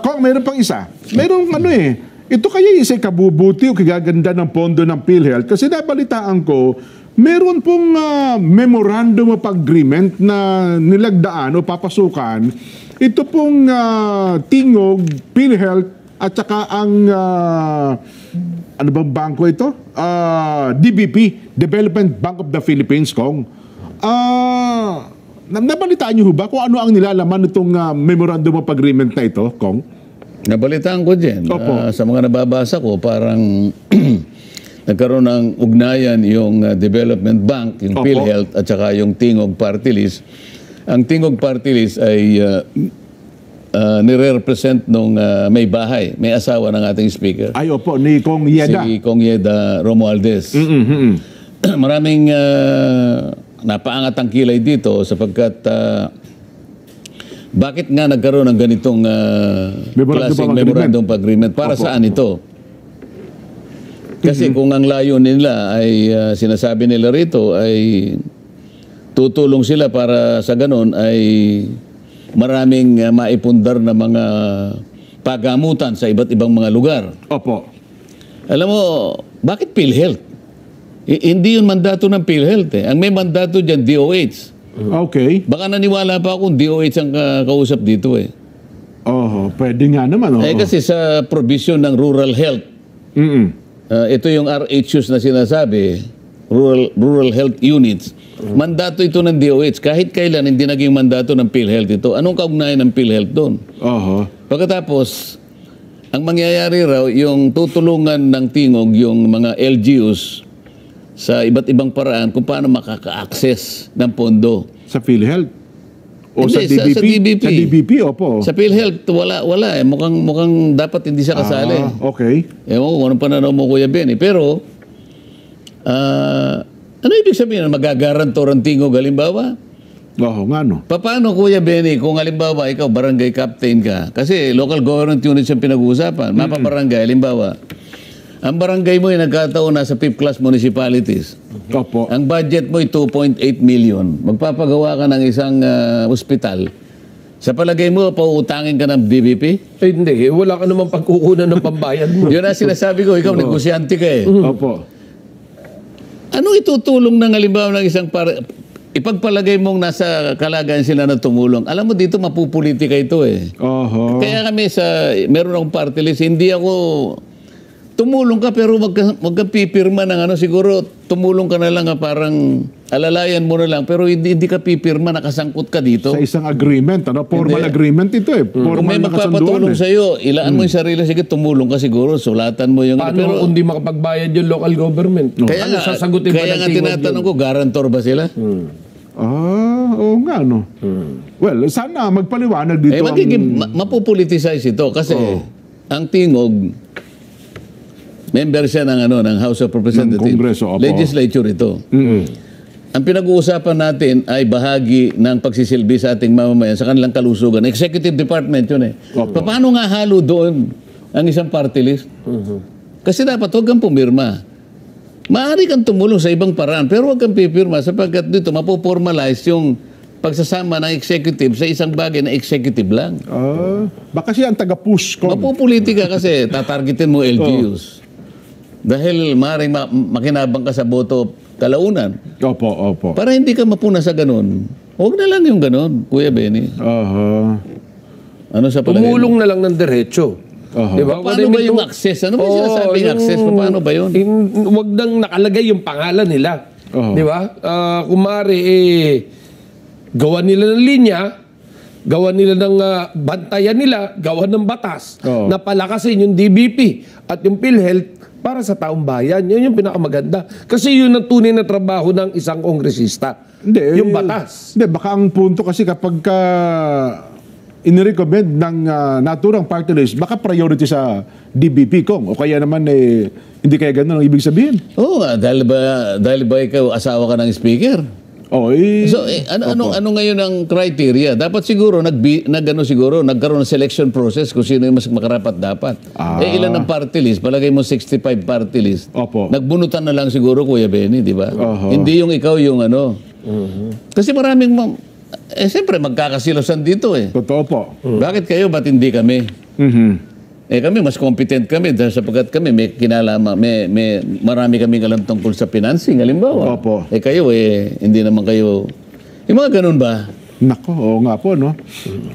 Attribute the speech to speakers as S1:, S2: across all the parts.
S1: Kung meron pang isa, merong ito kaya isa'y kabubuti o kagaganda ng pondo ng PhilHealth kasi nabalitaan ko, meron pong memorandum of agreement na nilagdaan o papasukan. Ito pong Tingog, PhilHealth at saka ang ano bang bangko ito? DBP, Development Bank of the Philippines, Kong. Nabalitaan niyo ba kung ano ang nilalaman nitong memorandum of agreement na ito, Kong?
S2: Nabalitaan ko din. Sa mga nababasa ko, parang nagkaroon ng ugnayan yung Development Bank, yung PhilHealth, at saka yung Tingog Party List. Ang Tingog Party List ay nire-represent nung may bahay, may asawa ng ating speaker.
S1: Ay, opo, ni Kong Yeda.
S2: Si Kong Yeda Romualdez. Maraming napaangat ang kilay dito sapagkat bakit nga nagkaroon ng ganitong klaseng memorandum of agreement? Para saan ito? Kasi kung ang layo nila ay sinasabi nila rito ay tutulong sila para sa ganon ay maraming maipundar na mga pagamutan sa iba't ibang mga lugar.
S1: Opo.
S2: Alam mo, bakit PhilHealth? Hindi yun mandato ng PhilHealth eh. Ang may mandato dyan, DOH.
S1: Okay.
S2: Baka naniwala pa akong DOH ang kausap dito eh.
S1: Pwede nga naman.
S2: Kasi sa provision ng rural health, ito yung RHUs na sinasabi, rural health units. Mandato ito ng DOH. Kahit kailan hindi naging mandato ng PhilHealth ito. Anong kaugnayan ng PhilHealth doon? Pagkatapos, ang mangyayari raw, yung tutulungan ng Tingog, yung mga LGUs, sa iba't ibang paraan kung paano makaka-access ng pondo.
S1: Sa PhilHealth? O
S2: hindi,
S1: sa DBP?
S2: Sa DBP.
S1: Sa DBP, opo.
S2: Sa PhilHealth, wala eh. Mukhang dapat hindi siya kasali.
S1: Okay.
S2: Ewan ko, anong pananaw mo, Kuya Benny. Pero, ano ibig sabihin? Magagarantor ang Tingog, halimbawa?
S1: Nga no.
S2: Paano, Kuya Benny, kung halimbawa ikaw, barangay captain ka? Kasi local government units yung pinag-uusapan. Mapabarangay, halimbawa. Ang barangay mo ay nagkataon na sa 5th class municipalities.
S1: Opo.
S2: Ang budget mo ay 2.8 million. Magpapagawa ka ng isang ospital. Sa palagay mo, pauutangin ka ng DBP?
S3: Hindi. Wala ka naman pagkukunan ng pambayad mo.
S2: Yun ang sinasabi ko. Ikaw, negosyante ka eh.
S1: Opo.
S2: Ano itutulong ng halimbawa ng isang ipagpalagay mong nasa kalagayan sila na tumulong. Alam mo dito, mapupolitika ito eh. Kaya kami meron akong party list, hindi ako tumulong ka pero wag kang pipirma ng siguro tumulong ka na lang parang alalayan mo na lang pero hindi ka pipirma, nakasangkot ka dito.
S1: Sa isang agreement, formal agreement ito eh.
S2: Kung may magpapatulong sa iyo, ilaan mo yung sarili, sige tumulong ka siguro, sulatan mo yung
S3: paano pero kung di makapagbayad yung local government?
S2: Kaya nga tinatanong ko, garantor ba sila?
S1: Oo nga no. Well, sana magpaliwanag dito.
S2: Mapupoliticize ito kasi ang Tingog member siya ng House of Representatives.
S1: Ng Kongreso,
S2: legislature ito. Ang pinag-uusapan natin ay bahagi ng pagsisilbi sa ating mamamayan sa kanilang kalusugan. Executive Department yun eh. Paano nga halo doon ang isang party list? Kasi dapat huwag kang pumirma. Maaari kang tumulong sa ibang paraan pero huwag kang pipirma sapagkat dito mapoformalize yung pagsasama ng executive sa isang bagay na executive lang.
S1: Baka siya ang taga-push ko.
S2: Mapupolitika kasi tatargetin mo LGUs. Dahil maaaring makinabang ka sa boto kalaunan.
S1: Opo.
S2: Para hindi ka mapuna sa ganun, huwag na lang yung ganun, Kuya Benny. Ano sa palagay mo?
S3: Tumulong na lang ng diretso.
S2: Diba? Paano ba yung access? Ano ba yung sinasabing access? Paano ba yun?
S3: Huwag nang nakalagay yung pangalan nila. Di ba? Kumari, gawa nila ng linya, gawa nila ng bantayan nila, gawa ng batas, na palakasin yung DBP at yung PhilHealth para sa taong bayan. Yun yung pinakamaganda. Kasi yun ang tunay na trabaho ng isang kongresista.
S1: Hindi,
S3: yung batas.
S1: Hindi, baka ang punto kasi kapag inirecommend ng naturang party list, baka priority sa DBP Kong. O kaya naman hindi kaya ganun ang ibig sabihin.
S2: Oo nga, dahil ba ikaw asawa ka ng speaker? So, ano ngayon ang criteria? Dapat siguro, nagkaroon ng selection process kung sino yung mas makarapat dapat. Ilan ang party list? Palagay mo 65 party list. Nagbunutan na lang siguro, Kuya Benny, di ba? Hindi yung ikaw yung Kasi maraming siyempre magkakasilosan dito eh.
S1: Totoo po.
S2: Bakit kayo, ba't hindi kami?
S1: Mhm.
S2: Kami, mas competent kami dahil sapagkat kami may kinalama, may marami kaming alam tungkol sa financing, halimbawa.
S1: Opo.
S2: Kayo, hindi naman kayo, yung mga ganun ba?
S1: Nako, oo nga po, no?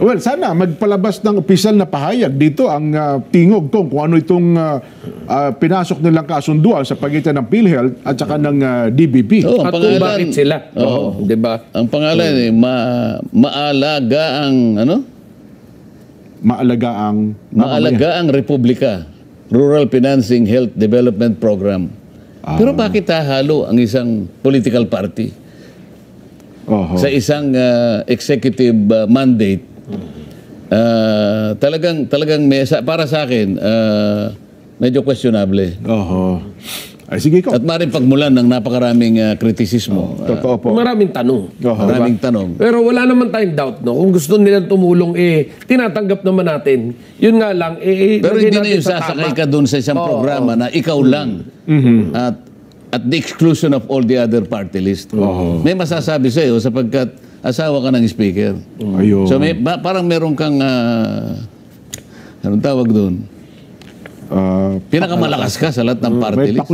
S1: Well, sana magpalabas ng opisyal na pahayag dito ang tingog kung ano itong pinasok nilang kasunduan sa pagitan ng PhilHealth at saka ng DBP.
S2: Oo,
S3: At kung bakit sila.
S2: Oo.
S3: Di ba?
S2: Ang pangalan maalaga ang, Maalaga ang Republika, Rural Financing Health Development Program. Pero bakit hahalo ang isang political party
S1: Oho.
S2: sa isang executive mandate? Talagang para sa akin, medyo questionable.
S1: Oho. Ay, sige ko.
S2: At maaaring pagmulan ng napakaraming kritisismo.
S1: Totoo po.
S3: Maraming tanong.
S1: Oho.
S2: Maraming tanong.
S3: Pero wala naman tayong doubt, no? Kung gusto nilang tumulong, tinatanggap naman natin. Yun nga lang,
S2: Pero
S3: lagay
S2: hindi na
S3: natin
S2: yung
S3: sa
S2: sasakay
S3: tama.
S2: ka doon sa isang programa na ikaw lang. At the exclusion of all the other party list. May masasabi sa iyo sapagkat asawa ka ng speaker.
S1: Ayun.
S2: So parang meron kang, anong tawag doon? Pinakamalakas ka sa lahat ng party
S1: May
S2: list.